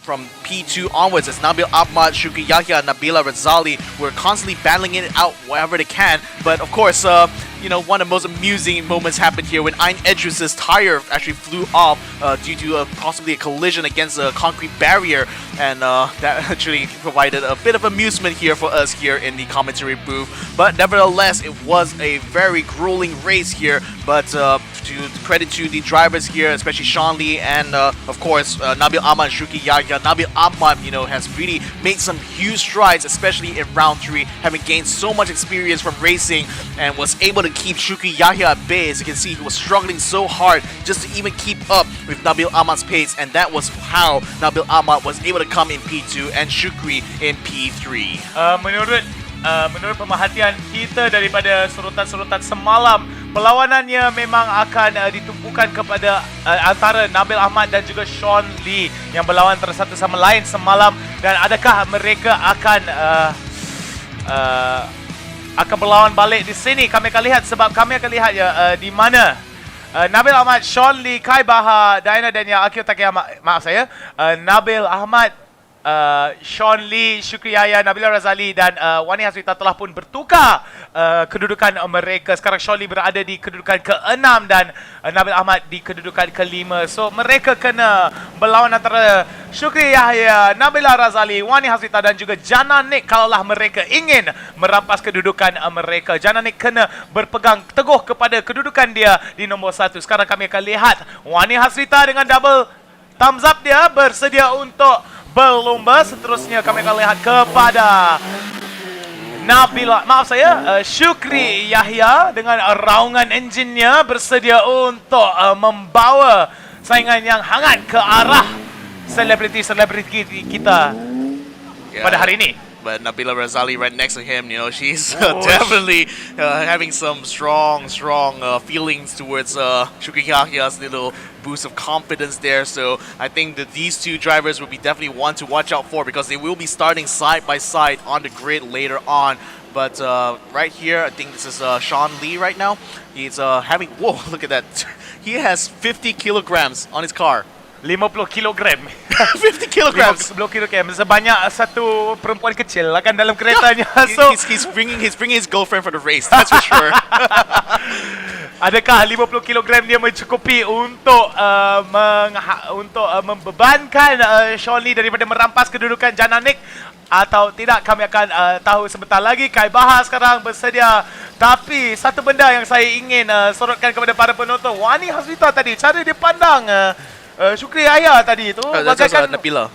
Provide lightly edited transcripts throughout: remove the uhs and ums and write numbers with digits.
from P2 onwards, as Nabil Ahmad, Shukri Yahya, Nabila Razali were constantly battling it out wherever they can. But of course, you know, one of the most amusing moments happened here when Ein Edris's tire actually flew off due to possibly a collision against a concrete barrier, and that actually provided a bit of amusement here for us here in the commentary booth. But nevertheless, it was a very grueling race here, but to credit to the drivers here, especially Sean Lee and of course Nabil Ahmad and Shukri Yahya. Nabil Ahmad, you know, has really made some huge strides, especially in round 3, having gained so much experience from racing and was able to keep Shukri Yahya at bay. As you can see, he was struggling so hard just to even keep up with Nabil Ahmad's pace, and that was how Nabil Ahmad was able to come in P2 and Shukri in P3. Menurut pemerhatian kita daripada surutan-surutan semalam, perlawanannya memang akan ditumpukan kepada antara Nabil Ahmad dan juga Sean Lee yang berlawan antara satu sama lain semalam, dan adakah mereka akan berlawan balik di sini? Kami akan lihat, sebab kami akan lihat ya di mana Nabil Ahmad, Sean Lee, Kai Bahar, Diana Daniel, Akio Takayama, Nabil Ahmad, Sean Lee, Shukri Yahya, Nabila Razali dan Wani Hasrita telah pun bertukar kedudukan mereka. Sekarang Sean Lee berada di kedudukan ke-6 dan Nabil Ahmad di kedudukan ke-5. So mereka kena berlawan antara Shukri Yahya, Nabila Razali, Wani Hasrita dan juga Jana Nik kalaulah mereka ingin merampas kedudukan mereka. Jana Nik kena berpegang teguh kepada kedudukan dia di nombor 1. Sekarang kami akan lihat Wani Hasrita dengan double thumbs up dia bersedia untuk berlomba. Seterusnya kami akan lihat kepada Shukri Yahya dengan raungan enjinnya bersedia untuk membawa saingan yang hangat ke arah selebriti-selebriti kita pada hari ini. But Nabila Razali right next to him, you know, she's definitely having some strong feelings towards Shukri Yahya's little boost of confidence there. So I think that these two drivers will be definitely one to watch out for, because they will be starting side by side on the grid later on. But right here, I think this is Sean Lee right now. He's having, whoa, look at that. He has 50 kilograms on his car. 50 kilogram. 50 kilograms. 50 kilogram. Sebanyak satu perempuan kecil akan dalam keretanya. So he's bringing his girlfriend for the race. That's for sure. Adakah 50 kilogram dia mencukupi untuk membebankan Sean Lee daripada merampas kedudukan Jana Nik atau tidak? Kami akan tahu sebentar lagi. Kai Bahar sekarang bersedia. Tapi satu benda yang saya ingin sorotkan kepada para penonton, Wani Hasrita tadi, cara dia pandang Shukri Yahya tadi tu bagaikan Nabila.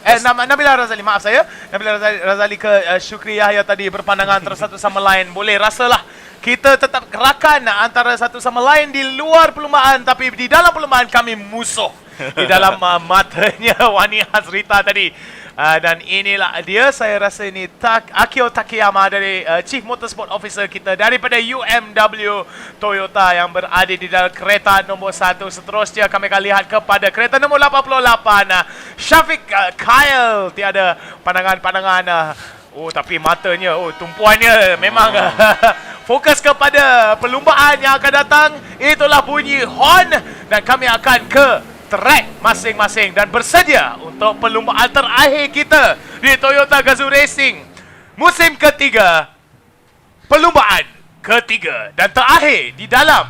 Nabila Razali, maaf saya. Nabila Razali ke Shukri Yahya tadi berpandangan antara satu sama lain. Boleh rasalah kita tetap rakan antara satu sama lain di luar perlumbaan, tapi di dalam perlumbaan kami musuh. Di dalam matanya Wani Hasrita tadi. Dan inilah dia, saya rasa ini Akio Takayama dari Chief Motorsport Officer kita daripada UMW Toyota yang berada di dalam kereta nombor 1. Seterusnya kami akan lihat kepada kereta nombor 88, Syafiq Kyle. Tiada pandangan-pandangan. Oh, tapi matanya, tumpuannya memang fokus kepada perlumbaan yang akan datang. Itulah bunyi horn dan kami akan ke track masing-masing dan bersedia untuk perlumbaan terakhir kita di Toyota Gazoo Racing musim ketiga, perlumbaan ketiga dan terakhir di dalam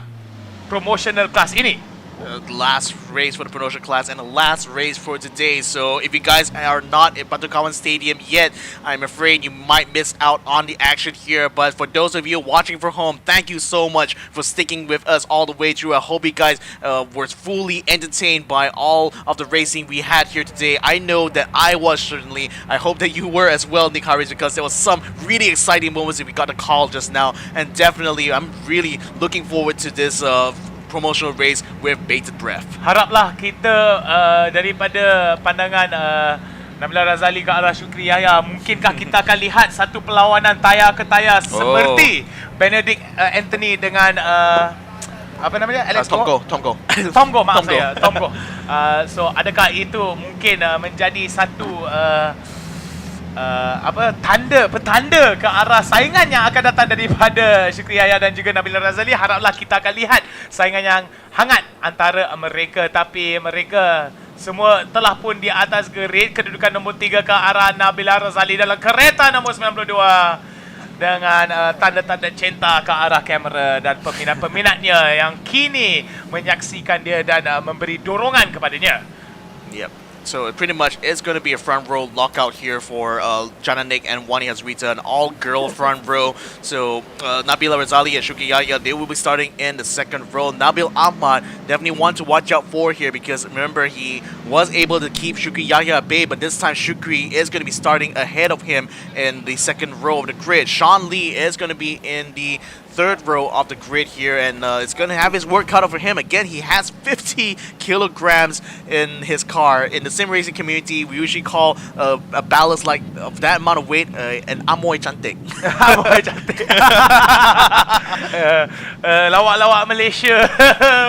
promotional class ini. The last race for the promotion class and the last race for today. So if you guys are not at Batu Kawan Stadium yet, I'm afraid you might miss out on the action here. But for those of you watching from home, thank you so much for sticking with us all the way through. I hope you guys were fully entertained by all of the racing we had here today. I know that I was, certainly. I hope that you were as well, Nick Harris, because there was some really exciting moments that we got a call just now. And definitely, I'm really looking forward to this promotional race with bated breath. Haraplah kita daripada pandangan Nabila Razali ke arah Shukri Yahya, mungkinkah kita akan lihat satu perlawanan tayar ke tayar seperti Benedict Anthony dengan apa namanya? Alex Tomko. Maaf saya, Tomko. So adakah itu mungkin menjadi satu petanda ke arah saingan yang akan datang daripada Syukri Yahya dan juga Nabila Razali. Haraplah kita akan lihat saingan yang hangat antara mereka, tapi mereka semua telah pun di atas grid. Kedudukan nombor 3 ke arah Nabila Razali dalam kereta nombor 92 dengan tanda-tanda cinta ke arah kamera dan peminat-peminatnya yang kini menyaksikan dia dan memberi dorongan kepadanya. Yep. So pretty much it's going to be a front row lockout here for Jana Nick and Wani Hazrita, an all-girl front row. So Nabila Razali and Shukri Yahya, they will be starting in the second row. Nabil Ahmad, definitely one to watch out for here because remember he was able to keep Shukri Yahya at bay, but this time Shukri is going to be starting ahead of him in the second row of the grid. Sean Lee is going to be in the third row of the grid here, and it's going to have his work cut out for him. Again, he has 50 kilograms in his car. In the sim racing community, we usually call a ballast like of that amount of weight an amoy cantik. Amoy cantik. Lawak-lawak Malaysia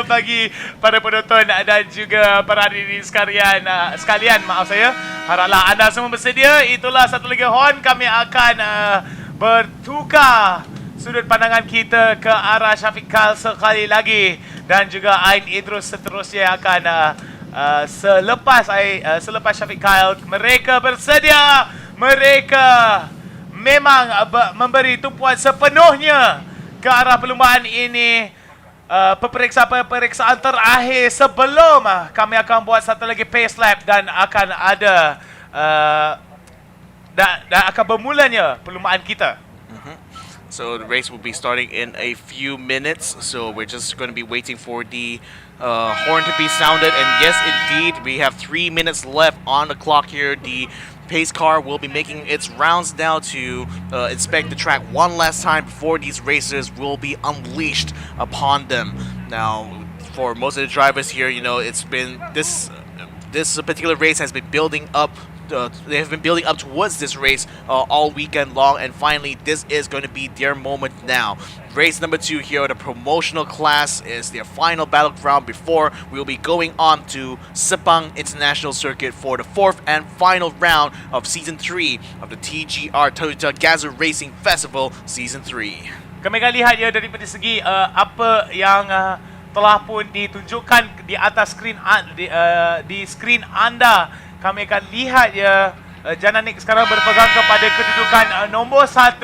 bagi para penonton dan juga para hadirin sekalian, maaf saya. Haraplah anda semua bersedia. Itulah satu lagi horn. Kami akan bertukar sudut pandangan kita ke arah Syafiq Kyle sekali lagi dan juga Ain Idrus seterusnya akan selepas Syafiq Kyle mereka bersedia, mereka memang memberi tumpuan sepenuhnya ke arah perlumbaan ini. Peperiksaan terakhir sebelum kami akan buat satu lagi pace lap dan akan ada dan akan bermulanya perlumbaan kita. So the race will be starting in a few minutes. So we're just going to be waiting for the horn to be sounded. And yes, indeed, we have 3 minutes left on the clock here. The pace car will be making its rounds now to inspect the track one last time before these racers will be unleashed upon them. Now, for most of the drivers here, you know, it's been this particular race has been building up. They have been building up towards this race all weekend long, and finally this is going to be their moment now. Race number 2 here, the promotional class, is their final battleground before we will be going on to Sepang International Circuit for the 4th and final round of Season 3 of the TGR Toyota Gazoo Racing Festival Season 3. Kami akan lihat ya daripada segi apa yang telah pun ditunjukkan di atas skrin di skrin anda. Kami akan lihat ya Jana Nick sekarang berpegang kepada kedudukan nombor 1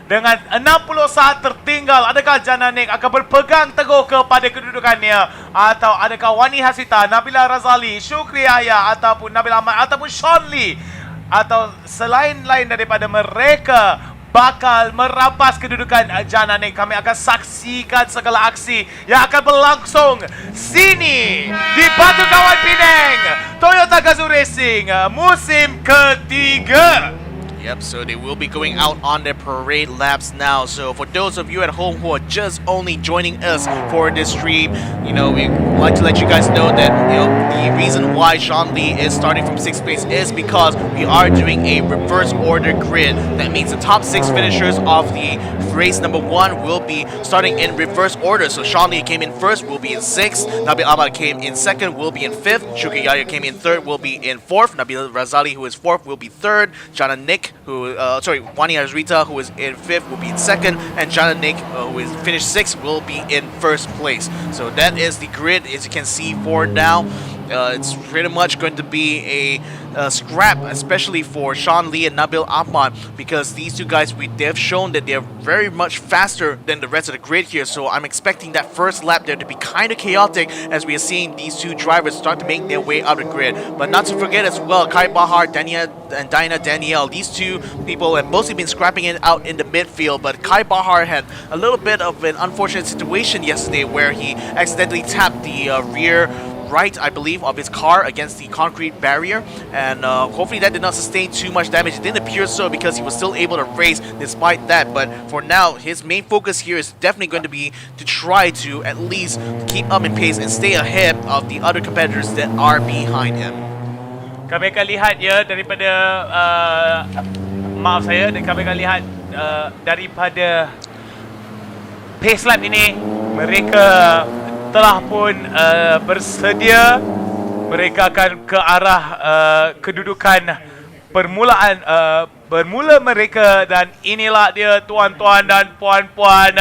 dengan 60 saat tertinggal. Adakah Jana Nick akan berpegang teguh kepada kedudukannya, atau adakah Wani Hasita, Nabila Razali, Shukri Yahya ataupun Nabil Ahmad ataupun Sean Lee atau selain-lain daripada mereka bakal merampas kedudukan Jana Nick? Kami akan saksikan segala aksi yang akan berlangsung sini di Batu Kawan Penang Toyota Gazoo Racing musim ketiga. Yep, so they will be going out on their parade laps now. So for those of you at home who are just only joining us for this stream, you know, we'd like to let you guys know that, you know, the reason why Sean Lee is starting from 6th place is because we are doing a reverse order grid. That means the top 6 finishers of the race number 1 will be starting in reverse order. So Sean Lee came in 1st, will be in 6th. Nabil Ahmad came in 2nd, will be in 5th. Shukri Yahya came in 3rd, will be in 4th. Nabil Razali, who is 4th, will be 3rd. Jana Nick, Wani Hazrita, who is in 5th, will be in 2nd, and Jana Nick, who is finished 6th, will be in 1st place. So that is the grid, as you can see for now. It's pretty much going to be a scrap, especially for Sean Lee and Nabil Ahmad, because these two guys, they've shown that they're very much faster than the rest of the grid here. So I'm expecting that first lap there to be kind of chaotic as we are seeing these two drivers start to make their way out of the grid. But not to forget as well, Kai Bahar, Dania, and Dinah Danielle, these two people have mostly been scrapping it out in the midfield. But Kai Bahar had a little bit of an unfortunate situation yesterday where he accidentally tapped the rear right, I believe, of his car against the concrete barrier, and hopefully that did not sustain too much damage. It didn't appear so because he was still able to race despite that. But for now, his main focus here is definitely going to be to try to at least keep up in pace and stay ahead of the other competitors that are behind him. Kami akan lihat ya daripada kami akan lihat daripada pace lap ini, mereka telah pun bersedia. Mereka akan ke arah kedudukan permulaan bermula mereka dan inilah dia tuan-tuan dan puan-puan,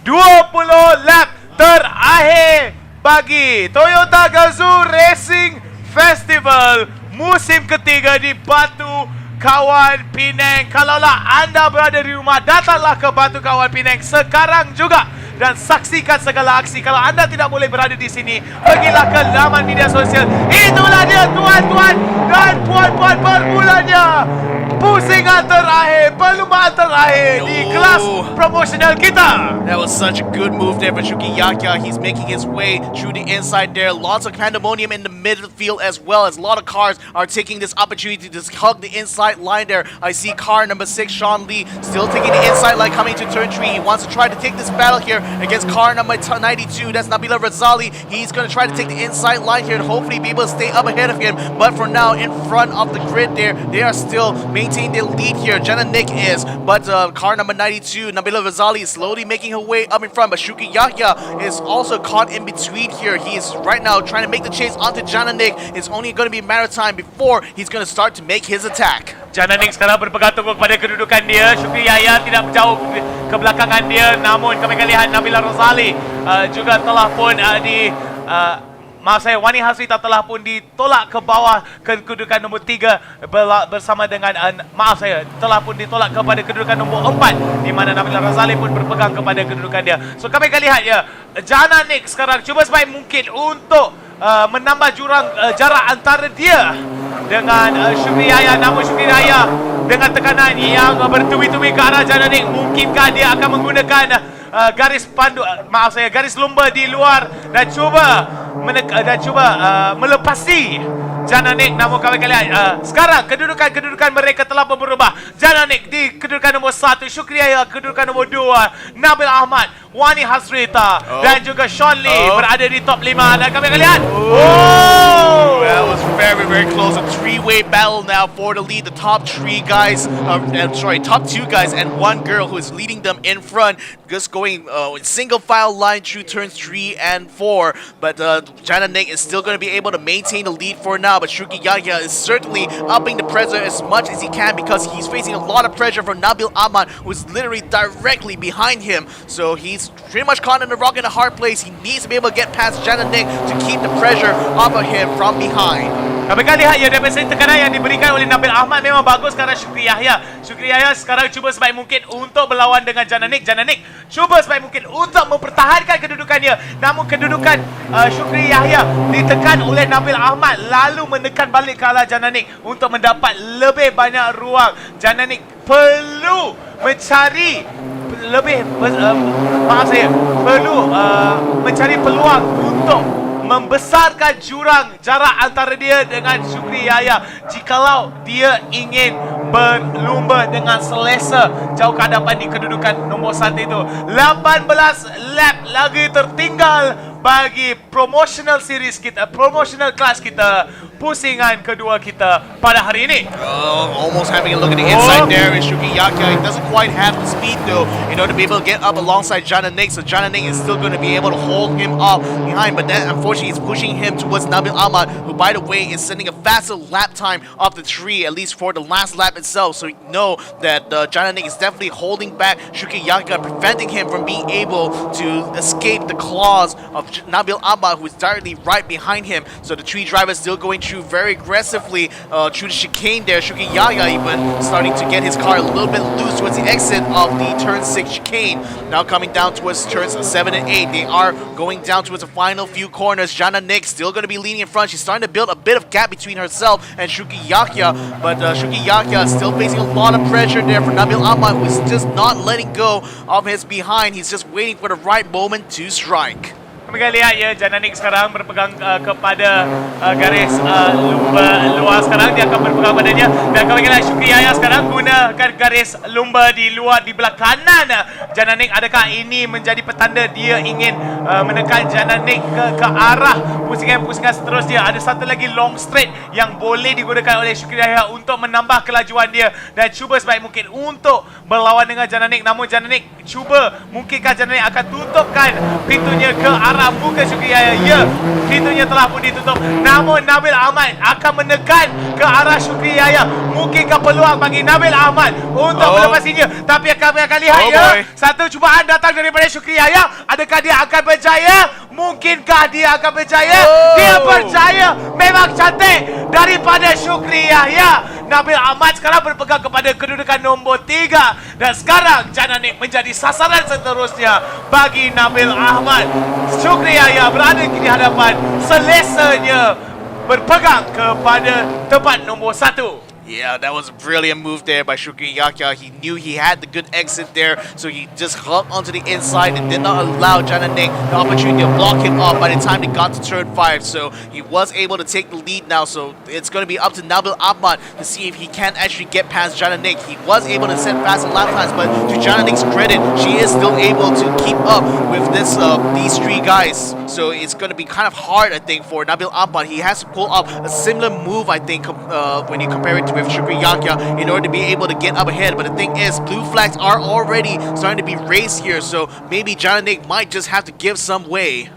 20 lap terakhir bagi Toyota Gazoo Racing Festival musim ketiga di Batu Kawan Penang. Kalaulah anda berada di rumah, datanglah ke Batu Kawan Penang sekarang juga dan saksikan segala aksi. Kalau anda tidak boleh berada di sini, pergilah ke laman media sosial. Itulah dia tuan-tuan dan puan-puan, bermulanya pusingan terakhir, perlumbaan terakhir di kelas promotional kita. That was such a good move there for Shuki Yahya. He's making his way through the inside there. Lots of pandemonium in the midfield as well, as a lot of cars are taking this opportunity to hug the inside line there. I see car number 6, Sean Lee, still taking the inside line coming to turn 3. He wants to try to take this battle here against car number 92. That's Nabila Razali. He's going to try to take the inside line here and hopefully be able to stay up ahead of him. But for now, in front of the grid there, they are still maintaining their lead here. Jenna Nick is, but car number 92, Nabila Razali, is slowly making her way up in front. But Shuki Yahya is also caught in between here. He is right now trying to make the chase onto Jenna Nick. It's only going to be a matter of time before he's going to start to make his attack. Jana Nick sekarang berpegang teguh kepada kedudukan dia. Syukri Yahya tidak jauh ke belakangan dia. Namun kami akan lihat Nabila Razali juga telah pun Wani Hasrita telah pun ditolak ke bawah kedudukan nombor 3 bersama dengan telah pun ditolak kepada kedudukan nombor 4 di mana Nabila Razali pun berpegang kepada kedudukan dia. So kami akan lihat ya, Jana Nick sekarang cuba sebaik mungkin untuk menambah jurang jarak antara dia dengan Syukri Yahya. Namun Syukri Yahya dengan tekanan yang bertubi-tubi ke arah Jana Nick, mungkinkah dia akan menggunakan garis garis lumba di luar dan cuba melepasi Jana Nick. Namun kami akan lihat sekarang kedudukan mereka telah berubah. Jana Nick di kedudukan nombor 1, Syukri Yahya kedudukan nombor 2, Nabil Ahmad, Wani Hasrita dan juga Sean Lee berada di top 5 dan kami akan lihat. That was very, very close. A three-way battle now for the lead. The top 3 guys, top 2 guys and 1 girl who is leading them in front. Just going single file line through turns 3 and 4. But Jana Nick is still going to be able to maintain the lead for now. But Shuki Yahya is certainly upping the pressure as much as he can because he's facing a lot of pressure from Nabil Ahmad, who's literally directly behind him. So he's pretty much caught in a rock in a hard place. He needs to be able to get past Jana Nick to keep the pressure off of him from behind. Kami akan lihat ya, daripada tekanan yang diberikan oleh Nabil Ahmad memang bagus sekarang Syukri Yahya. Syukri Yahya sekarang cuba sebaik mungkin untuk berlawan dengan Jana Nick. Jana Nick cuba sebaik mungkin untuk mempertahankan kedudukannya. Namun kedudukan Syukri Yahya ditekan oleh Nabil Ahmad lalu menekan balik ke arah Jana Nick untuk mendapat lebih banyak ruang. Jana Nick perlu mencari mencari peluang untuk membesarkan jurang jarak antara dia dengan Syukri Yahya jikalau dia ingin berlumba dengan selesa jauh ke hadapan di kedudukan nombor 1 itu. 18 lap lagi tertinggal bagi promotional series kita, promotional class kita, pusingan kedua kita pada hari ini. Almost having a look at the inside there is Shuki Yahya. He doesn't quite have the speed though in order to be able to get up alongside Jana Nick. So Jana Nick is still going to be able to hold him up behind. But then unfortunately he's pushing him towards Nabil Ahmad, who by the way is sending a faster lap time of the 3, at least for the last lap itself. So you know that Jana Nick is definitely holding back Shuki Yahya, preventing him from being able to escape the claws of Nabil Ahmad, who is directly right behind him. So the 3 drivers still going through very aggressively through the chicane there. Shuki Yahya even starting to get his car a little bit loose towards the exit of the turn 6 chicane. Now coming down towards turns 7 and 8. They are going down towards the final few corners. Jana Nick still going to be leading in front. She's starting to build a bit of gap between herself and Shuki Yahya. But Shuki Yahya is still facing a lot of pressure there for Nabil Ahmad, who is just not letting go of his behind. He's just waiting for the right moment to strike. Kami akan lihat ya, Jana Nick sekarang berpegang kepada garis lumba luar sekarang. Dia akan berpegang padanya. Dan kami akan lihat Syukri Yahya sekarang gunakan garis lumba di luar di belah kanan Jana Nick. Adakah ini menjadi petanda dia ingin menekan Jana Nick ke arah pusingan-pusingan seterusnya? Ada satu lagi long straight yang boleh digunakan oleh Syukri Yahya untuk menambah kelajuan dia dan cuba sebaik mungkin untuk berlawan dengan Jana Nick. Namun Jana Nick cuba, mungkinkah Jana Nick akan tutupkan pintunya ke arah arah muka Syukri Yahya. Ya, pintunya telah pun ditutup. Namun Nabil Ahmad akan menekan ke arah Syukri Yahya. Mungkinkah peluang bagi Nabil Ahmad untuk melepasinya? Tapi kami akan lihat satu cubaan datang daripada Syukri Yahya. Adakah dia akan berjaya? Mungkinkah dia akan berjaya? Dia berjaya. Memang cantik daripada Syukri Yahya. Nabil Ahmad sekarang berpegang kepada kedudukan nombor 3. Dan sekarang Jananik menjadi sasaran seterusnya bagi Nabil Ahmad. Syukri Yahya berada di hadapan, selesanya berpegang kepada tempat nombor 1. Yeah, that was a brilliant move there by Shukri Yahya. He knew he had the good exit there, so he just hung onto the inside and did not allow Jananik the opportunity to block him up by the time they got to turn 5. So he was able to take the lead now, so it's going to be up to Nabil Ahmad to see if he can actually get past Jananik. He was able to set fast in lap times, but to Jananik's credit, she is still able to keep up with these 3 guys. So it's going to be kind of hard, I think, for Nabil Ahmad. He has to pull up a similar move, I think, when you compare it to with Shukri Yahya in order to be able to get up ahead. But the thing is, blue flags are already starting to be raised here, so maybe Jananik might just have to give some way.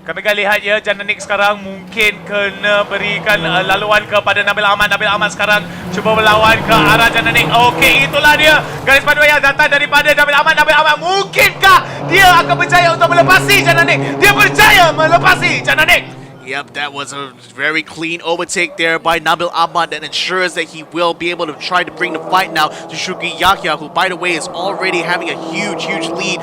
Kami akan lihat ya, Jananik sekarang mungkin kena berikan laluan kepada Nabil Ahmad. Nabil Ahmad sekarang cuba berlawan ke arah Jananik. Okey, itulah dia garis panduan yang datang daripada Nabil Ahmad. Nabil Ahmad, mungkinkah dia akan berjaya untuk melepasi Jananik? Dia berjaya melepasi Jananik. Yep, that was a very clean overtake there by Nabil Ahmad that ensures that he will be able to try to bring the fight now to Shukri Yahya, who, by the way, is already having a huge lead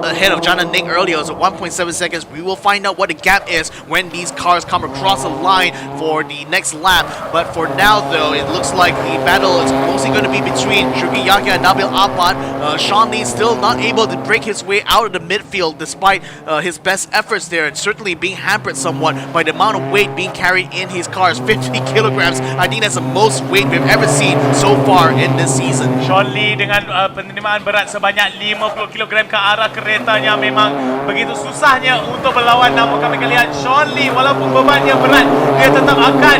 ahead of Jananik earlier. So 1.7 seconds. We will find out what the gap is when these cars come across the line for the next lap. But for now, though, it looks like the battle is mostly going to be between Shukri Yahya and Nabil Ahmad. Sean Lee still not able to break his way out of the midfield despite his best efforts there, and certainly being hampered somewhat by the amount of weight being carried in his cars, 50 kilograms. I think that's the most weight we've ever seen so far in this season. Sean Lee dengan penerimaan berat sebanyak 50 kilogram ke arah keretanya memang begitu susahnya untuk berlawan. Namun kami akan lihat Sean Lee, walaupun bebannya berat, dia tetap akan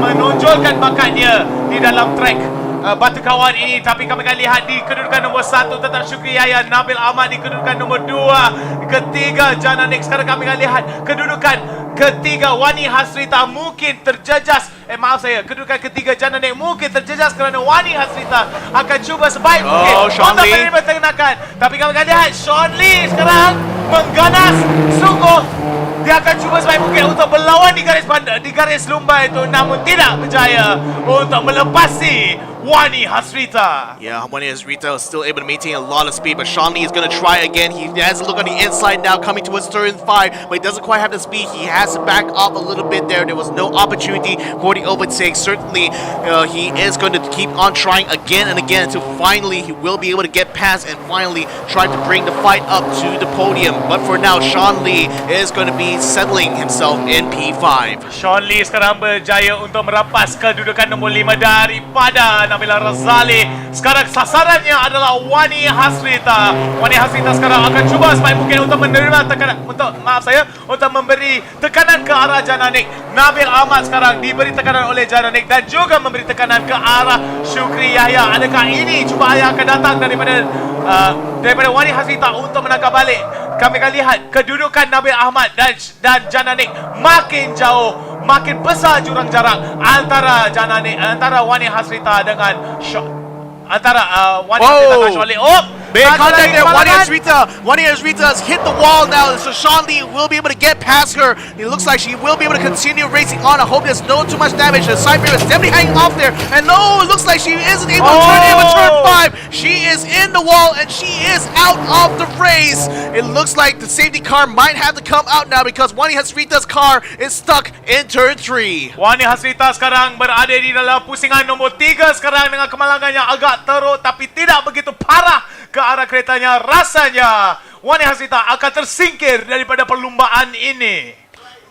menonjolkan bakatnya di dalam track Batu Kawan ini. Tapi kami akan lihat di kedudukan nombor 1 tetap Syukri Yahya, Nabil Ahmad di kedudukan nombor 2, ketiga Jananik. Sekarang kami akan lihat kedudukan ketiga Wani Hasrita mungkin terjejas. Kedudukan ketiga Jananik mungkin terjejas kerana Wani Hasrita akan cuba sebaik mungkin untuk menerima tenakan. Tapi kami akan lihat Sean Lee sekarang mengganas sungguh. Dia akan cuba sebaik mungkin untuk berlawan di garis lumba itu, namun tidak berjaya untuk melepasi Wani Hasrita. Yeah, Wani Hasrita is still able to maintain a lot of speed, but Sean Lee is going to try again. He has a look on the inside now, coming towards turn 5, but he doesn't quite have the speed. He has to back up a little bit there. There was no opportunity for the overtake. Certainly, he is going to keep on trying again and again until finally he will be able to get past and finally try to bring the fight up to the podium. But for now, Sean Lee is going to be settling himself in P5. Sean Lee sekarang berjaya untuk merampas kedudukan nombor 5 daripada Nabila Razali. Sekarang sasarannya adalah Wani Hasrita. Wani Hasrita sekarang akan cuba sebaik mungkin untuk menerima tekanan, untuk memberi tekanan ke arah Jananik. Nabil Ahmad sekarang diberi tekanan oleh Jananik dan juga memberi tekanan ke arah Syukri Yahya. Adakah ini cubaan yang akan datang daripada Wani Hasrita untuk menangkap balik? Kami akan lihat kedudukan Nabil Ahmad dan Jananik makin jauh, makin besar jurang jarak antara Wani Hasrita dengan Wani Hasrita dan Sean Lee. Big contact there. Wani Hasrita has hit the wall now, so Sean Lee will be able to get past her. It looks like she will be able to continue racing on. I hope there's no too much damage. The side mirror is definitely hanging off there, and no, it looks like she isn't able to turn in with turn 5. She is in the wall and she is out of the race. It looks like the safety car might have to come out now because Wani Hasrita's car is stuck in turn 3. Wani Hasrita sekarang berada di dalam pusingan nombor 3 sekarang dengan kemalangan yang agak teruk tapi tidak begitu parah ke arah keretanya. Rasanya Wani Hasrita akan tersingkir daripada perlumbaan ini.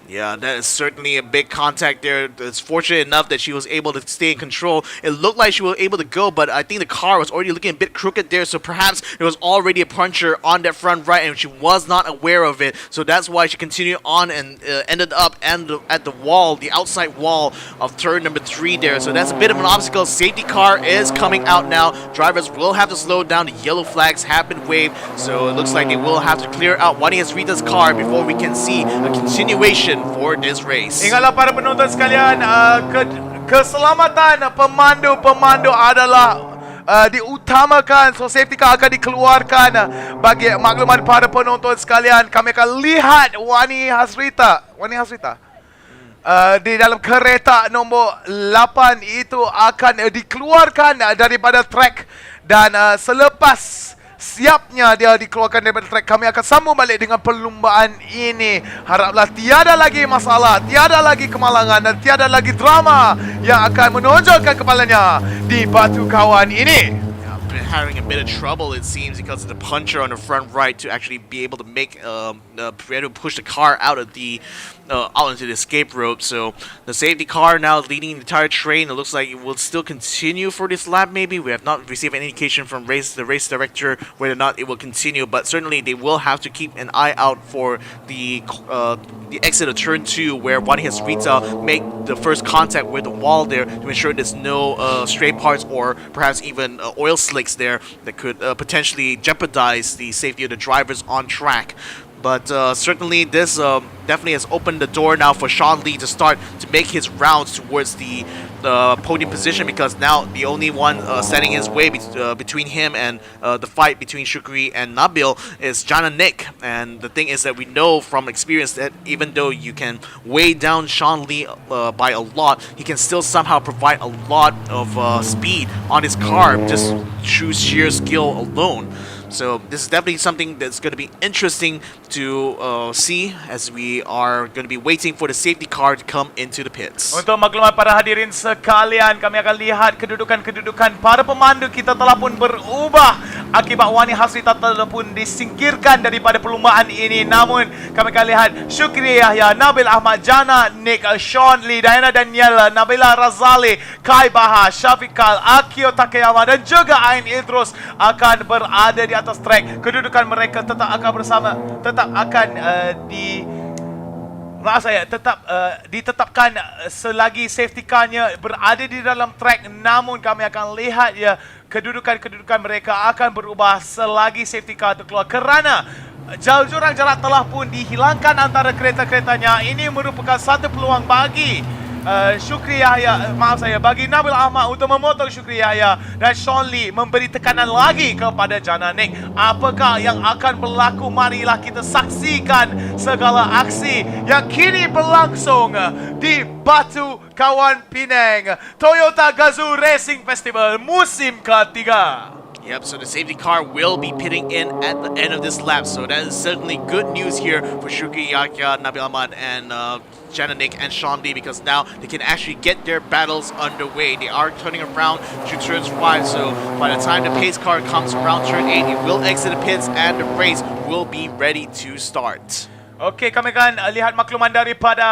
Yeah, that is certainly a big contact there. It's fortunate enough that she was able to stay in control. It looked like she was able to go, but I think the car was already looking a bit crooked there, so perhaps there was already a puncher on that front right and she was not aware of it. So that's why she continued on and ended up at the wall, the outside wall of turn number 3 there. So that's a bit of an obstacle. Safety car is coming out now. Drivers will have to slow down. The yellow flags have been waved, so it looks like they will have to clear out Wani Hasrita's car before we can see a continuation for this race. Ingatlah para penonton sekalian, keselamatan pemandu-pemandu adalah diutamakan. So safety car akan dikeluarkan. Bagi makluman para penonton sekalian, kami akan lihat Wani Hasrita di dalam kereta nombor 8 itu akan dikeluarkan daripada track, dan selepas siapnya dia dikeluarkan daripada track, kami akan sambung balik dengan perlumbaan ini. Haraplah tiada lagi masalah, tiada lagi kemalangan dan tiada lagi drama yang akan menonjolkan kepalanya di Batu Kawan ini. Having a bit of trouble, it seems, because of the puncher on the front right to actually be able to make to push the car out of the out into the escape rope. So the safety car now leading the entire train. It looks like it will still continue for this lap. Maybe we have not received any indication from the race director whether or not it will continue, but certainly they will have to keep an eye out for the exit of turn 2 where Wani Hasrita make the first contact with the wall there to ensure there's no stray parts or perhaps even oil slicks there that could potentially jeopardize the safety of the drivers on track. But certainly this definitely has opened the door now for Sean Lee to start to make his rounds towards the podium position, because now the only one standing in his way between him and the fight between Shukri and Nabil is Jana Nick. And the thing is that we know from experience that even though you can weigh down Sean Lee by a lot, he can still somehow provide a lot of speed on his car just through sheer skill alone. So this is definitely something that's going to be interesting to see as we are going to be waiting for the safety car to come into the pits. Untuk maklumat para hadirin sekalian, kami akan lihat kedudukan para pemandu kita telah pun berubah akibat Wani Hasrita telah pun disingkirkan daripada perlumbaan ini. Namun kami akan lihat Shukri Yahya, Nabil Ahmad, Jana Nick, Sean Lee, Diana Daniela, Nabila Razali, Kai Baha, Syafiqal, Akio Takayama dan juga Ain Idrus akan berada di atas track. Kedudukan mereka tetap akan ditetapkan selagi safety car-nya berada di dalam track. Namun kami akan lihat ya, kedudukan mereka akan berubah selagi safety car itu keluar, kerana jurang jarak telah pun dihilangkan antara kereta-keretanya. Ini merupakan satu peluang bagi Shukri Yahya, bagi Nabil Ahmad untuk memotong Shukri Yahya, dan Sean Lee memberi tekanan lagi kepada Jana Nick. Apakah yang akan berlaku? Marilah kita saksikan segala aksi yang kini berlangsung di Batu Kawan Penang Toyota Gazoo Racing Festival musim ketiga. Yep, so the safety car will be pitting in at the end of this lap. So that is certainly good news here for Shukri Yahya, Nabil Ahmad, and Jana Nick and Sean Lee, because now they can actually get their battles underway. They are turning around to turns 5, so by the time the pace car comes around turn 8, it will exit the pits and the race will be ready to start. Okey, kami akan lihat makluman daripada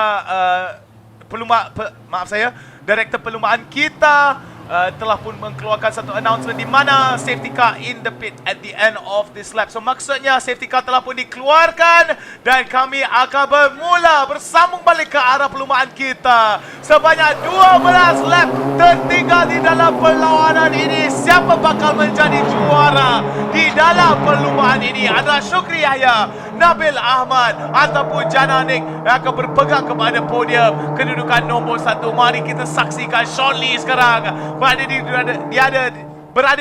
Direktur perlumbaan kita telah pun mengeluarkan satu announcement di mana safety car in the pit at the end of this lap. So maksudnya safety car telah pun dikeluarkan dan kami akan bermula bersambung balik ke arah perlumbaan kita. Sebanyak 12 lap tertinggal di dalam perlawanan ini. Siapa bakal menjadi juara di dalam perlumbaan ini? Adalah Shukri Yahya, Nabil Ahmad ataupun Jana Nick yang akan berpegang kepada podium kedudukan nombor 1. Mari kita saksikan Sean Lee sekarang berada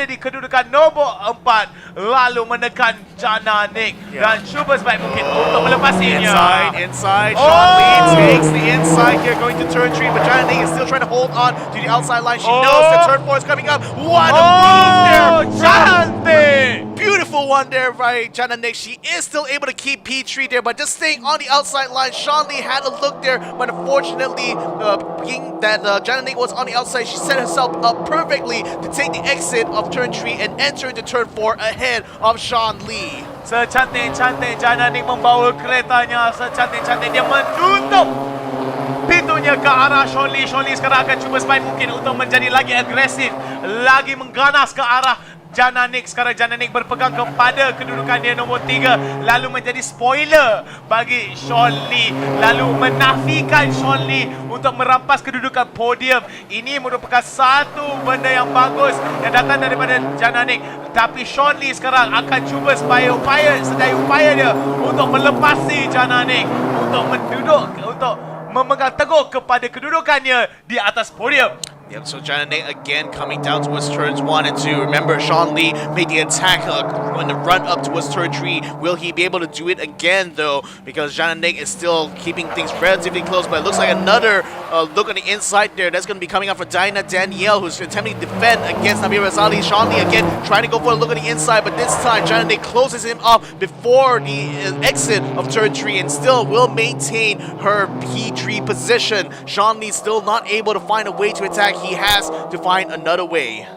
di kedudukan nombor 4, lalu menekan Jana Nick dan cuba sebaik mungkin untuk melepasinya. Inside. Sean Lee takes the inside here, going to turn 3, but Jana Nick is still trying to hold on to the outside line. She knows that turn 4 is coming up. What a move there! Beautiful one there by Jana Nick. She is still able to keep P3 there, but just staying on the outside line. Sean Lee had a look there, but unfortunately, being that Jana Nick was on the outside, she set herself up perfectly to take the exit of turn 3 and enter into turn 4 ahead of Sean Lee. Secantik-cantik Jananik membawa keretanya. Secantik-cantik dia menutup pintunya ke arah Sean Lee. Sean Lee sekarang akan cuba sebaik mungkin untuk menjadi lagi agresif, lagi mengganas ke arah Jananik. Sekarang Jananik berpegang kepada kedudukan dia nombor 3, lalu menjadi spoiler bagi Sean Lee, lalu menafikan Sean Lee untuk merampas kedudukan podium. Ini merupakan satu benda yang bagus yang datang daripada Jananik. Tapi Sean Lee sekarang akan cuba sedaya upaya dia untuk melepasi Jananik, untuk memegang teguh kepada kedudukannya di atas podium. Yep, so Jananik again coming down towards turns 1 and 2. Remember, Sean Lee made the attack on the run up towards turn 3. Will he be able to do it again, though? Because Jananik is still keeping things relatively close, but it looks like another look on the inside there. That's going to be coming out for Danielle, who's attempting to defend against Nabil Razali. Sean Lee again trying to go for a look on the inside, but this time Jananik closes him up before the exit of turn 3 and still will maintain her P3 position. Sean Lee still not able to find a way to attack. He has to find another way.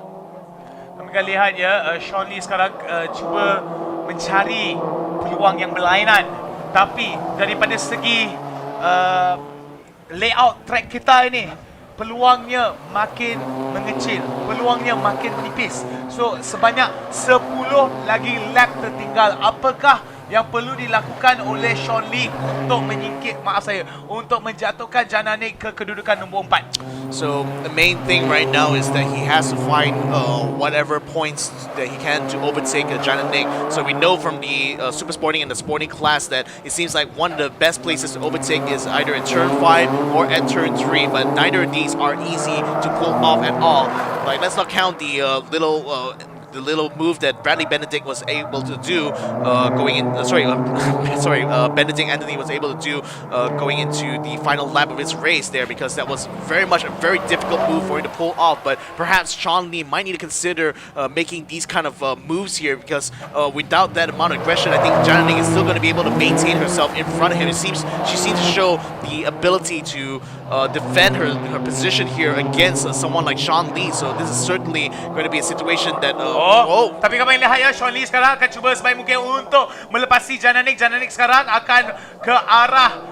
Kami akan lihat ya, Sean Lee sekarang cuba mencari peluang yang berlainan. Tapi daripada segi layout track kita ini, peluangnya makin mengecil, peluangnya makin menipis. So sebanyak 10 lagi lap tertinggal. Apakah yang perlu dilakukan oleh Sean Lee untuk untuk menjatuhkan Jananik ke kedudukan nombor 4? So the main thing right now is that he has to find whatever points that he can to overtake Jananik. So we know from the Super Sporting and the Sporting class that it seems like one of the best places to overtake is either in turn 5 or at turn 3, but neither of these are easy to pull off at all. Like, let's not count the little move that Bradley Benedict was able to do Benedict Anthony was able to do going into the final lap of his race there, because that was very much a very difficult move for him to pull off. But perhaps Sean Lee might need to consider making these kind of moves here, because without that amount of aggression, I think Jananik is still going to be able to maintain herself in front of him. She seems to show the ability to defend her position here against someone like Sean Lee. So this is certainly going to be a situation that tapi kami lihat ya, Sean Lee sekarang akan cuba sebaik mungkin untuk melepasi Jananik. Jananik sekarang akan ke arah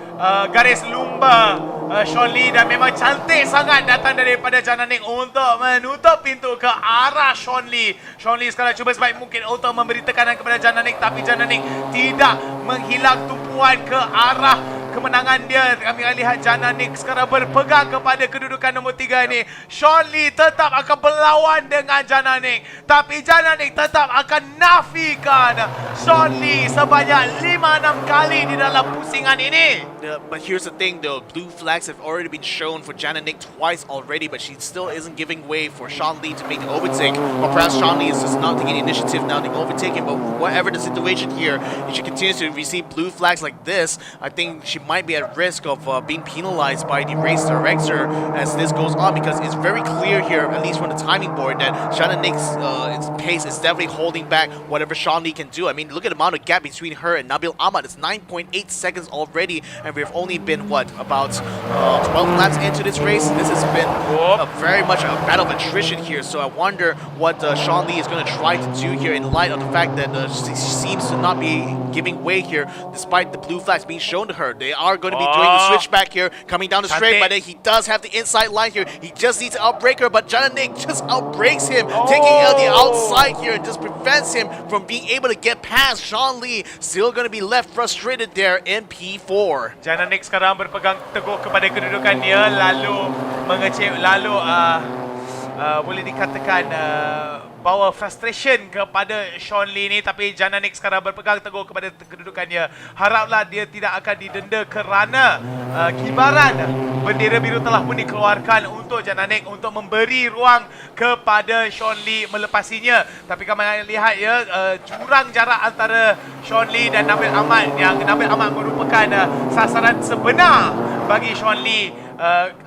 garis lumba Sean Lee, dan memang cantik sangat datang daripada Jananik untuk menutup pintu ke arah Sean Lee. Sean Lee sekarang cuba sebaik mungkin untuk memberi tekanan kepada Jananik, tapi Jananik tidak menghilang tumpuan ke arah kemenangan dia. Kami akan lihat Jananik sekarang berpegang kepada kedudukan nombor 3 ini. Sean Lee tetap akan berlawan dengan Jananik, tapi Jananik tetap akan nafikan Sean Lee sebanyak 5-6 kali di dalam pusingan ini. But here's the thing though, blue flags have already been shown for Jananik twice already, but she still isn't giving way for Sean Lee to make the overtake. Or perhaps Sean Lee is just not taking initiative now to overtake him. But whatever the situation here, if she continues to receive blue flags like this, I think she might be at risk of being penalized by the race director as this goes on, because it's very clear here, at least from the timing board, that Jananik's pace is definitely holding back whatever Sean Lee can do. I mean, look at the amount of gap between her and Nabil Ahmad. It's 9.8 seconds already, and we've only been, about 12 laps into this race. This has been very much a battle of attrition here, so I wonder what Sean Lee is going to try to do here in light of the fact that she seems to not be giving way here despite the blue flags being shown to her. They are going to be doing the switchback here, coming down the straight, but then he does have the inside line here. He just needs to outbreak her, but Jananik just outbreaks him, taking out the outside here and just prevents him from being able to get past Sean Lee. Still going to be left frustrated there in P4. Jananik sekarang berpegang teguh kepada kedudukannya, lalu boleh dikatakan bawa frustration kepada Sean Lee ni, tapi Jananik sekarang berpegang teguh kepada kedudukannya. Haraplah dia tidak akan didenda kerana kibaran bendera biru telah pun dikeluarkan untuk Jananik untuk memberi ruang kepada Sean Lee melepasinya. Tapi kami lihat ya, jurang jarak antara Sean Lee dan Nabil Ahmad, yang Nabil Ahmad merupakan sasaran sebenar bagi Sean Lee,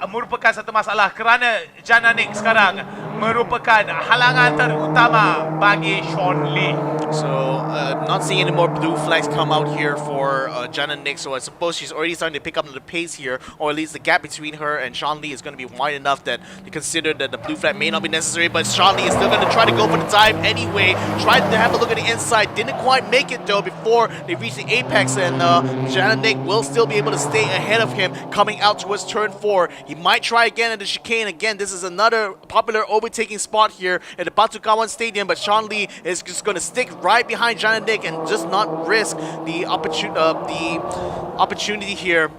merupakan satu masalah kerana Jananik sekarang merupakan halangan terutama bagi Sean Lee. So, not seeing any more blue flags come out here for Jan and Nick, so I suppose she's already starting to pick up the pace here, or at least the gap between her and Sean Lee is going to be wide enough that you consider that the blue flag may not be necessary, but Sean Lee is still going to try to go for the dive anyway, tried to have a look at the inside, didn't quite make it though before they reach the apex, and Jan and Nick will still be able to stay ahead of him coming out towards turn 4. He might try again at the chicane. Again, this is another popular overtaking spot here at the Batu Kawan Stadium, but Sean Lee is just going to stick right behind Jan and Nick and just not risk the opportunity here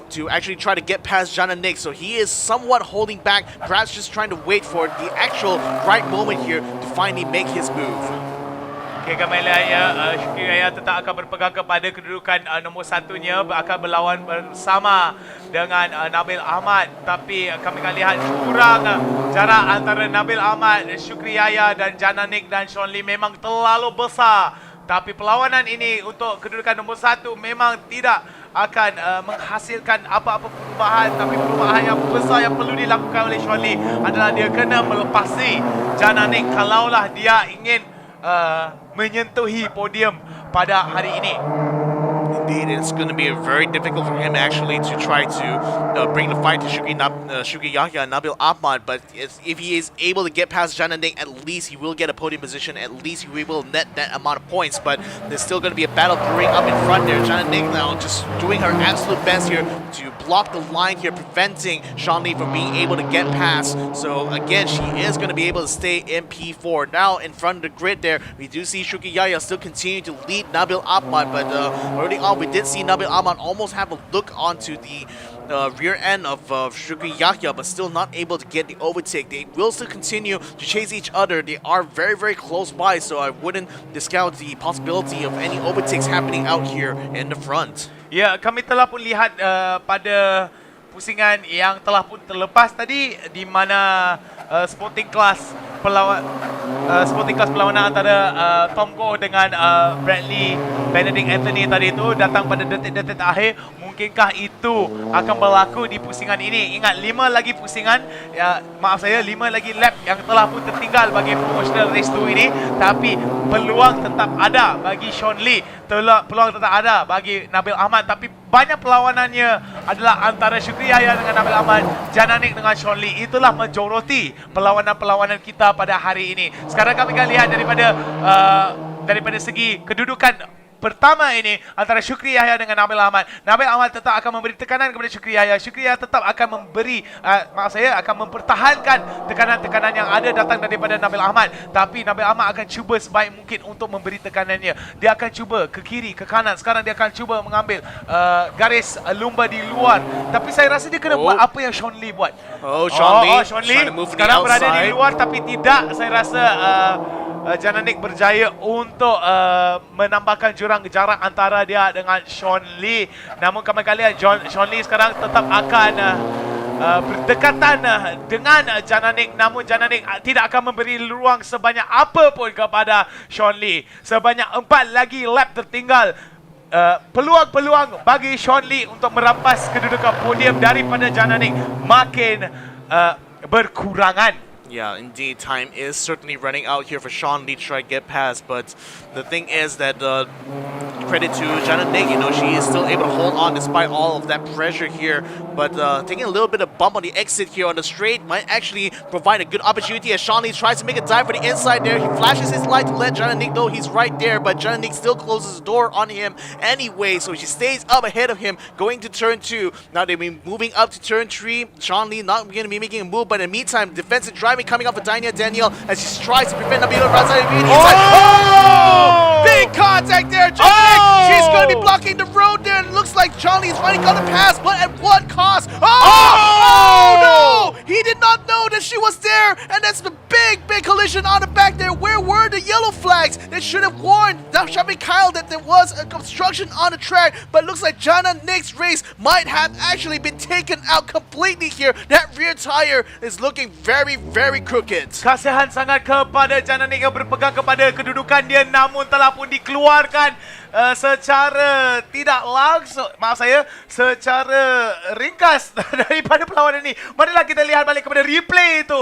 to actually try to get past Jan and Nick. So he is somewhat holding back, perhaps just trying to wait for the actual right moment here to finally make his move. Okay, kami lihat Syukri Yahya tetap akan berpegang kepada kedudukan nombor satunya, akan berlawan bersama dengan Nabil Ahmad. Tapi kami akan lihat kurang jarak antara Nabil Ahmad, Syukri Yahya dan Jana Nick dan Sean Lee memang terlalu besar. Tapi perlawanan ini untuk kedudukan nombor 1 memang tidak akan menghasilkan apa-apa perubahan. Tapi perubahan yang besar yang perlu dilakukan oleh Sean Lee adalah dia kena melepasi Jana Nick kalaulah dia ingin menyentuhi podium pada hari ini. Indeed, it's going to be very difficult for him actually to try to bring the fight to Syukri Yahya and Nabil Ahmad, but if he is able to get past Jan and Nick, at least he will get a podium position, at least he will net that amount of points, but there's still going to be a battle brewing up in front there. Jan and Nick now just doing her absolute best here to block the line here, preventing Sean Lee from being able to get past. So again, she is going to be able to stay in P4. Now in front of the grid there, we do see Syukri Yahya still continue to lead Nabil Ahmad, but early on we did see Nabil Ahmad almost have a look onto the rear end of Syukri Yahya, but still not able to get the overtake. They will still continue to chase each other. They are very, very close by, so I wouldn't discount the possibility of any overtakes happening out here in the front. Ya, kami telah pun lihat pada pusingan yang telah pun terlepas tadi, di mana sporting class perlawanan antara Tom Goh dengan Bradley Benedict Anthony tadi itu datang pada detik-detik akhir. Mungkinkah itu akan berlaku di pusingan ini? Ingat, 5 lagi pusingan, 5 lagi lap yang telah pun tertinggal bagi Promotional Race 2 ini. Tapi peluang tetap ada bagi Sean Lee, peluang tetap ada bagi Nabil Ahmad. Tapi banyak perlawanannya adalah antara Syukri Yahya dengan Nabil Ahmad, Jana Nick dengan Sean Lee. Itulah majoriti perlawanan-perlawanan kita pada hari ini. Sekarang kami akan lihat daripada segi kedudukan pertama ini antara Syukri Yahya dengan Nabil Ahmad. Nabil Ahmad tetap akan memberi tekanan kepada Syukri Yahya. Syukri Yahya tetap akan memberi, akan mempertahankan tekanan-tekanan yang ada datang daripada Nabil Ahmad. Tapi Nabil Ahmad akan cuba sebaik mungkin untuk memberi tekanannya. Dia akan cuba ke kiri, ke kanan. Sekarang dia akan cuba mengambil garis lumba di luar. Tapi saya rasa dia kena buat apa yang Sean Lee buat. Sean Lee sekarang berada di luar, tapi tidak, saya rasa Jana Nick berjaya untuk menambahkan jurang jarak antara dia dengan Sean Lee. Namun kami akan lihat Sean Lee sekarang tetap akan berdekatan dengan Jana Nick. Namun Jana Nick tidak akan memberi ruang sebanyak apa pun kepada Sean Lee. Sebanyak 4 lagi lap tertinggal. Peluang-peluang bagi Sean Lee untuk merampas kedudukan podium daripada Jana Nick makin berkurangan. Yeah, indeed, time is certainly running out here for Sean Lee to try to get past, but the thing is that credit to Jana Nick, she is still able to hold on despite all of that pressure here, but taking a little bit of bump on the exit here on the straight might actually provide a good opportunity as Sean Lee tries to make a dive for the inside there. He flashes his light to let Jana Nick know he's right there, but Jana Nick still closes the door on him anyway, so she stays up ahead of him going to turn 2. Now they've been moving up to turn 3. Sean Lee not going to be making a move, but in the meantime, defensive driving coming up for Daniel as he tries to prevent Nabila Razali being inside. Big contact there, Jana Nick. She's going to be blocking the road there. It looks like Sean Lee's finally going to pass, but at what cost? Oh no! He did not know that she was there, and that's the big collision on the back there. Where were the yellow flags that should have warned Shabby Kyle that there was a obstruction on the track? But it looks like Jana Nick's race might have actually been taken out completely here. That rear tire is looking very, very crooked. Kasihan sangat kepada Jana Nick yang berpegang kepada kedudukan dia, namun telah pun dikeluarkan secara tidak langsung, secara ringkas daripada perlawanan ini. Marilah kita lihat balik kepada replay itu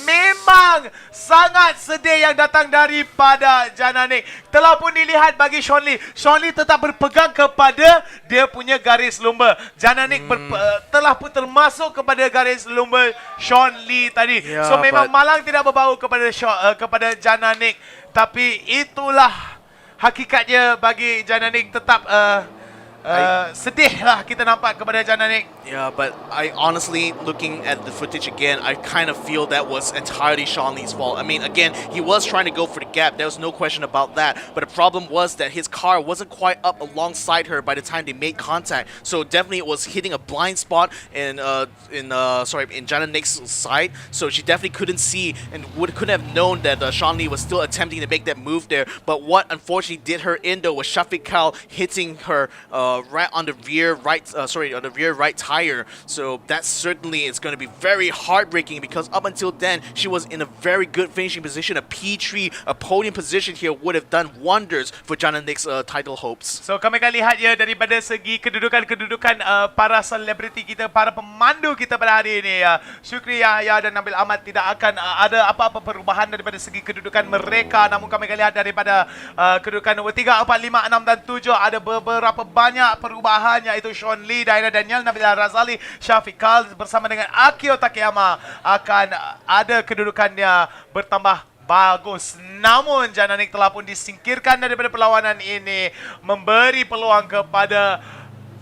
memang sangat sedih yang datang daripada Jananik. Telah pun dilihat bagi Sean Lee. Sean Lee tetap berpegang kepada dia punya garis lumba. Jananik telah pun termasuk kepada garis lumba Sean Lee tadi. So memang malang tidak berbau kepada Jananik. Tapi itulah hakikatnya bagi Jananik. Tetap sedih lah kita nampak kepada Jananik. Yeah, but I honestly, looking at the footage again, I kind of feel that was entirely Sean Lee's fault. I mean, again, he was trying to go for the gap. There was no question about that. But the problem was that his car wasn't quite up alongside her by the time they made contact. So definitely it was hitting a blind spot in Jana Nick's side. So she definitely couldn't see and couldn't have known that Sean Lee was still attempting to make that move there. But what unfortunately did her in though was Shafiq Kal hitting her right on the rear right tire. So that certainly is going to be very heartbreaking because up until then she was in a very good finishing position. A P3, a podium position here would have done wonders for Jana Nick's title hopes. So kami akan lihat ya daripada segi kedudukan para selebriti kita, para pemandu kita pada hari ini ya. Syukri Yahya dan Nabil Ahmad tidak akan ada apa-apa perubahan daripada segi kedudukan mereka. Namun kami akan lihat daripada kedudukan nombor 3, 4, 5, 6 dan 7 ada beberapa banyak perubahan, iaitu Sean Lee, Daira Daniel, Nabil Razali, Shafiq Kal bersama dengan Akio Takeyama akan ada kedudukannya bertambah bagus. Namun Jananik telah pun disingkirkan daripada perlawanan ini, memberi peluang kepada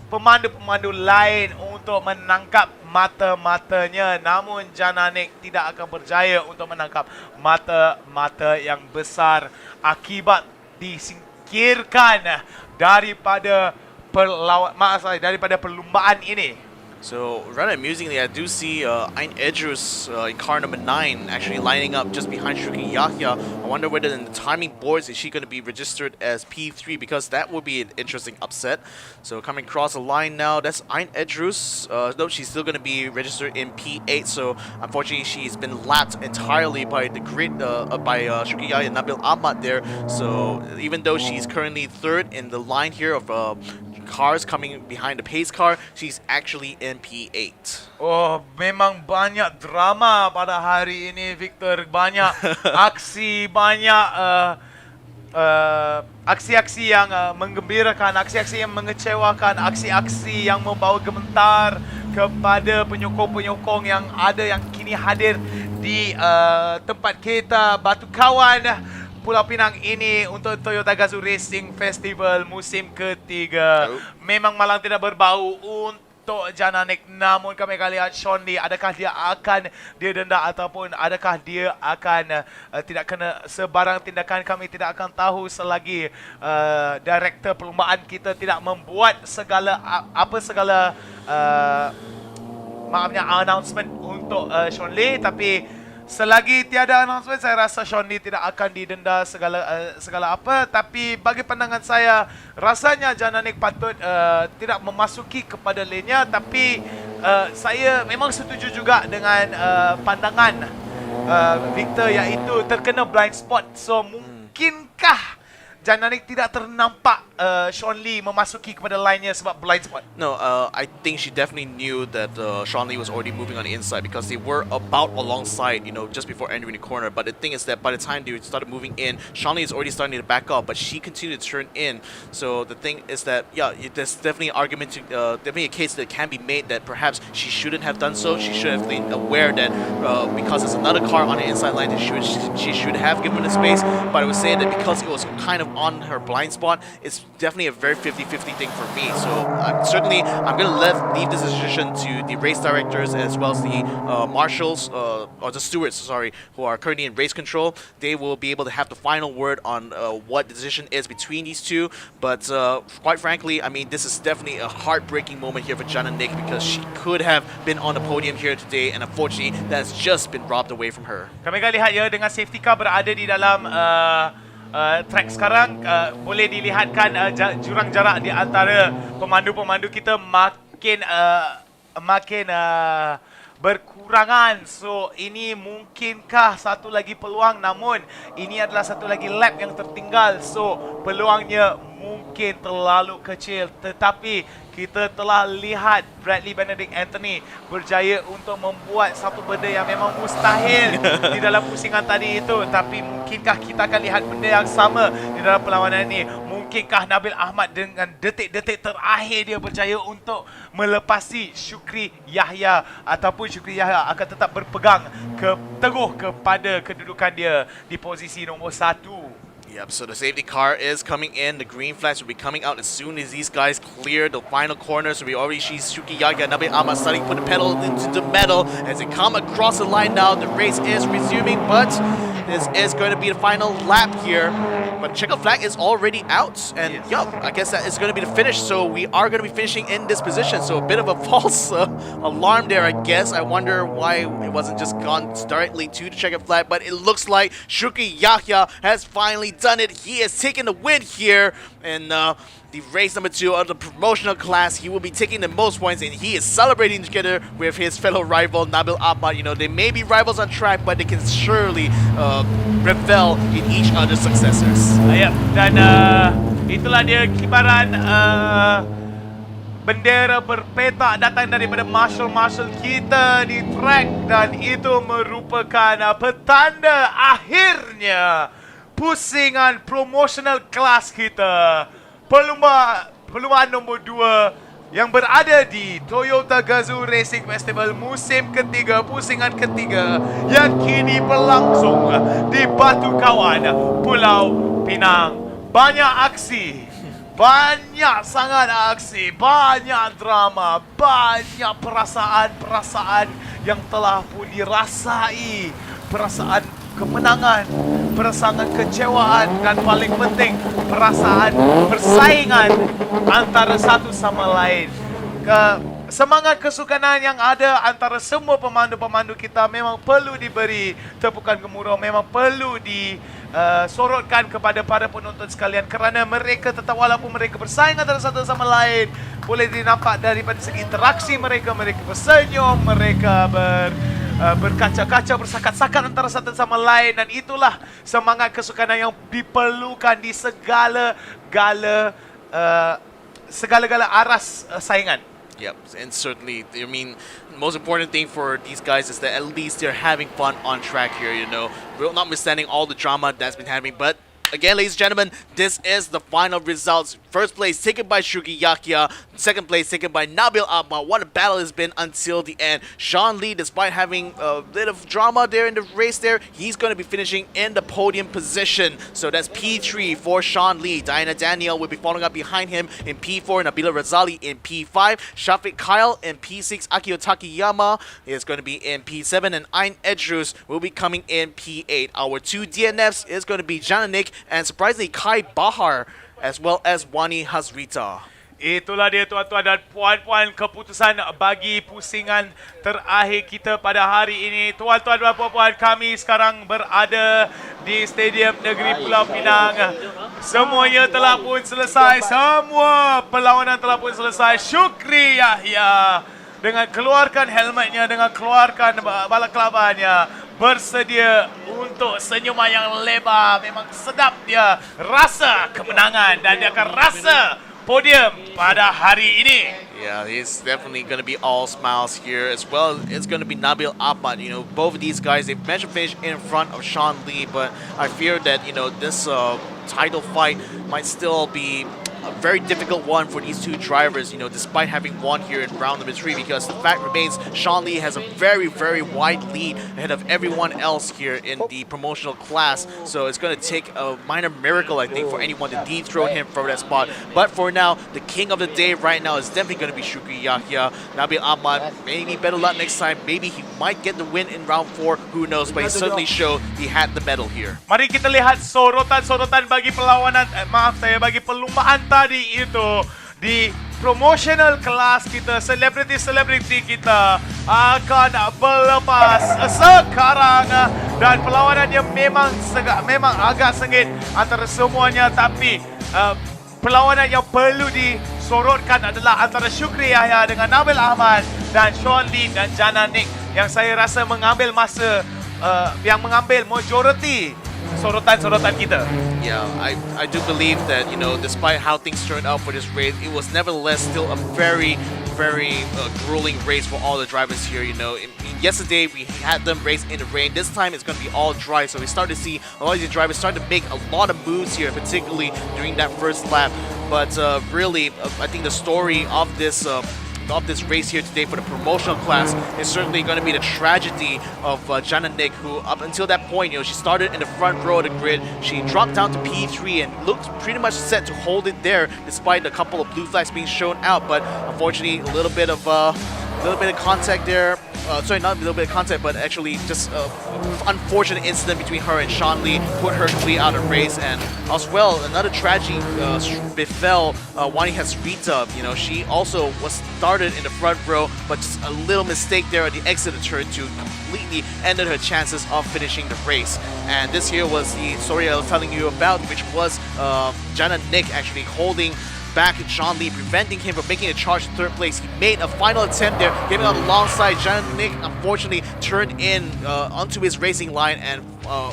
pemandu-pemandu lain untuk menangkap mata-matanya. Namun Jananik tidak akan berjaya untuk menangkap mata-mata yang besar akibat disingkirkan daripada daripada perlumbaan ini. So, rather amusingly, I do see Ain Edrus in car number 9 actually lining up just behind Shruki Yahya. I wonder whether in the timing boards is she going to be registered as P3, because that would be an interesting upset. So, coming across the line now, that's Ain Edrus. No, she's still going to be registered in P8. So, unfortunately, she's been lapped entirely by the grid by Shruki Yahya and Nabil Ahmad there. So, even though she's currently third in the line here of cars coming behind the pace car, she's actually in P8. Oh, memang banyak drama pada hari ini, Victor. Banyak aksi, banyak aksi-aksi yang menggembirakan, aksi-aksi yang mengecewakan, aksi-aksi yang membawa gemetar kepada penyokong-penyokong yang ada yang kini hadir di tempat kita Batu Kawan, Pulau Pinang ini untuk Toyota Gazoo Racing Festival musim ketiga. Memang malang tidak berbau untuk Jananik. Namun kami akan lihat Sean Lee, adakah dia akan didenda ataupun adakah dia akan tidak kena sebarang tindakan. Kami tidak akan tahu selagi director perlumbaan kita tidak membuat segala announcement untuk Sean Lee. Tapi selagi tiada announcement, saya rasa Sean Lee tidak akan didenda segala apa. Tapi bagi pandangan saya, rasanya Jananik patut tidak memasuki kepada lane-nya. Tapi saya memang setuju juga dengan pandangan Victor, iaitu terkena blind spot. So mungkinkah Jananik tidak ternampak Sean Lee memasuki kepada line-nya sebab blind spot? No, I think she definitely knew that Sean Lee was already moving on the inside, because they were about alongside, just before entering the corner. But the thing is that by the time they started moving in, Sean Lee is already starting to back up, but she continued to turn in. So the thing is that, yeah, there's definitely an argument, definitely a case that can be made that perhaps she shouldn't have done so. She should have been aware that because there's another car on the inside line, that she should have given the space. But I would say that because it was kind of on her blind spot, it's definitely a very 50-50 thing for me. So I'm going to leave this decision to the race directors as well as the marshals, or the stewards, sorry, who are currently in race control. They will be able to have the final word on what the decision is between these two. But quite frankly, I mean, this is definitely a heartbreaking moment here for Jana Nick, because she could have been on the podium here today, and unfortunately, that's just been robbed away from her. Kami akan lihat ya, dengan safety car berada di dalam track sekarang, boleh dilihatkan jurang jarak di antara pemandu-pemandu kita makin berkurangan. So ini mungkinkah satu lagi peluang, namun ini adalah satu lagi lap yang tertinggal. So peluangnya mungkin terlalu kecil, tetapi kita telah lihat Bradley Benedict Anthony berjaya untuk membuat satu benda yang memang mustahil di dalam pusingan tadi itu. Tapi mungkinkah kita akan lihat benda yang sama di dalam perlawanan ini? Mungkinkah Nabil Ahmad dengan detik-detik terakhir dia berjaya untuk melepasi Syukri Yahya, ataupun Syukri Yahya akan tetap berpegang teguh kepada kedudukan dia di posisi nombor 1. Yep, so the safety car is coming in. The green flags will be coming out as soon as these guys clear the final corner. So we already see Shuki Yahya, Nabil Ahmad starting to put the pedal into the metal as they come across the line now. The race is resuming, but this is going to be the final lap here. But checkered flag is already out, and yup, I guess that is going to be the finish. So we are going to be finishing in this position. So a bit of a false alarm there, I guess. I wonder why it wasn't just gone directly to the checkered flag, but it looks like Shuki Yahya has finally done it. He has taken the win here, and the race number 2 of the promotional class, he will be taking the most points, and he is celebrating together with his fellow rival Nabil Ahmad. You know, they may be rivals on track, but they can surely revel in each other's successors. Ya, dan itulah dia kibaran bendera berpetak datang daripada marshal-marshal kita di track, dan itu merupakan petanda akhirnya pusingan promotional class kita. Perlumbaan nombor 2 yang berada di Toyota Gazoo Racing Festival musim ketiga, pusingan ketiga yang kini berlangsung di Batu Kawan, Pulau Pinang. Banyak aksi, banyak sangat aksi, banyak drama, banyak perasaan-perasaan yang telah pun dirasai. Perasaan kemenangan, perasaan kecewaan, dan paling penting perasaan persaingan antara satu sama lain. Semangat kesukanan yang ada antara semua pemandu-pemandu kita memang perlu diberi tepukan gemuruh, memang perlu disorotkan kepada para penonton sekalian, kerana mereka tetap, walaupun mereka bersaing antara satu sama lain, boleh dinampak daripada segi interaksi mereka bersenyum, mereka berkaca-kaca, bersakat-sakat antara satu sama lain, dan itulah semangat kesukanan yang diperlukan di segala-gala aras saingan. Yep, and certainly, I mean, the most important thing for these guys is that at least they're having fun on track here, you know, notwithstanding all the drama that's been happening. But again, ladies and gentlemen, this is the final results. First place taken by Shuki Yahya. Second place taken by Nabil Ahmad. What a battle has been until the end. Sean Lee, despite having a bit of drama there in the race there, he's going to be finishing in the podium position. So that's P3 for Sean Lee. Diana Daniel will be following up behind him in P4. Nabila Razali in P5. Shafiq Kyle in P6. Akio Takiyama is going to be in P7. And Ayn Edrus will be coming in P8. Our 2 DNFs is going to be Jananik and surprisingly Kai Bahar, as well as Wani Hazrita. Itulah dia tuan-tuan dan puan-puan, keputusan bagi pusingan terakhir kita pada hari ini. Tuan-tuan dan puan-puan, kami sekarang berada di Stadium Negeri Pulau Pinang. Semuanya telah pun selesai. Semua perlawanan telah pun selesai. Syukri Yahya dengan keluarkan helmetnya, dengan keluarkan balaklabanya, bersedia untuk senyuman yang lebar. Memang sedap dia rasa kemenangan, dan dia akan rasa podium pada hari ini. Yeah, he's definitely going to be all smiles here, as well. It's going to be Nabil Ahmad. You know, both of these guys, they've managed to finish in front of Sean Lee, but I fear that, you know, this title fight might still be a very difficult one for these two drivers, you know, despite having won here in round number 3, because the fact remains Sean Lee has a very, very wide lead ahead of everyone else here in the promotional class. So it's going to take a minor miracle, I think, for anyone to dethrone him from that spot. But for now, the king of the day right now is definitely going to be Shukri Yahya. Nabil Ahmad, maybe better luck next time. Maybe he might get the win in round 4. Who knows? But he certainly showed he had the medal here. Mari kita lihat sorotan-sorotan bagi perlawanan, bagi perlumbaan tadi itu di promotional kelas kita. Selebriti-selebriti kita akan berlepas sekarang, dan perlawanannya memang agak sengit antara semuanya, tapi perlawanan yang perlu disorotkan adalah antara Syukri Yahya dengan Nabil Ahmad dan Sean Lee dan Jana Nick, yang saya rasa mengambil masa, yang mengambil majoriti sorotan-sorotan kita. Yeah, I do believe that, you know, despite how things turned out for this race, it was nevertheless still a very grueling race for all the drivers here. You know, yesterday we had them race in the rain. This time it's going to be all dry, so we start to see a lot of these drivers start to make a lot of moves here, particularly during that first lap. But really, I think the story of this race here today for the promotional class is certainly going to be the tragedy of Jana Nick, who up until that point, you know, she started in the front row of the grid. She dropped down to P3 and looked pretty much set to hold it there, despite a couple of blue flags being shown out. But unfortunately, a little bit of contact there. Sorry, not a little bit of contact, but actually just unfortunate incident between her and Sean Lee put her completely out of race. And as well, another tragedy befell Wani Hasrita. You know, she also was started in the front row, but just a little mistake there at the exit of turn 2 completely ended her chances of finishing the race. And this here was the story I was telling you about, which was Jana Nick actually holding back Sean Lee, preventing him from making a charge to third place. He made a final attempt there, getting on the long side. Jana Nick unfortunately turned in onto his racing line and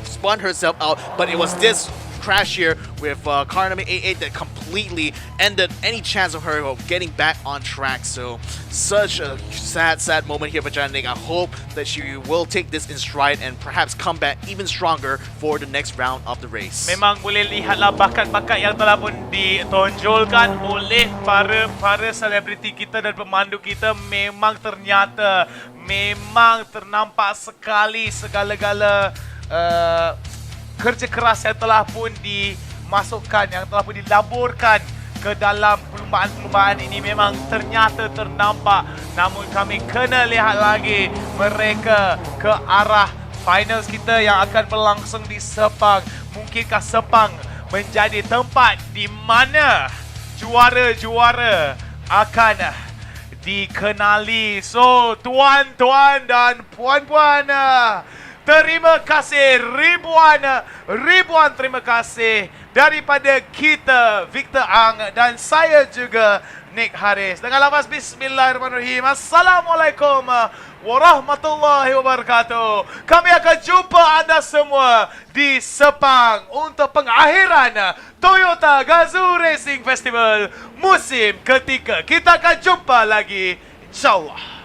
spun herself out, but it was this crash here with car number 88 that completely ended any chance of her of getting back on track. So such a sad moment here for Jana Nick. I hope that she will take this in stride and perhaps come back even stronger for the next round of the race. Memang boleh lihatlah bakat-bakat yang telah pun ditonjolkan oleh para selebriti kita dan pemandu kita. Memang ternyata memang ternampak sekali segala-gala kerja keras yang telah pun dimasukkan, yang telah pun dilaburkan ke dalam perlumbaan-perlumbaan ini. Memang ternyata ternampak. Namun kami kena lihat lagi mereka ke arah finals kita yang akan berlangsung di Sepang. Mungkinkah Sepang menjadi tempat di mana juara-juara akan dikenali? So, tuan-tuan dan puan-puan, terima kasih ribuan terima kasih daripada kita, Victor Ang dan saya juga, Nick Haris. Dengan lafaz Bismillahirrahmanirrahim. Assalamualaikum warahmatullahi wabarakatuh. Kami akan jumpa anda semua di Sepang untuk pengakhiran Toyota Gazoo Racing Festival musim ketiga. Kita akan jumpa lagi, insyaAllah.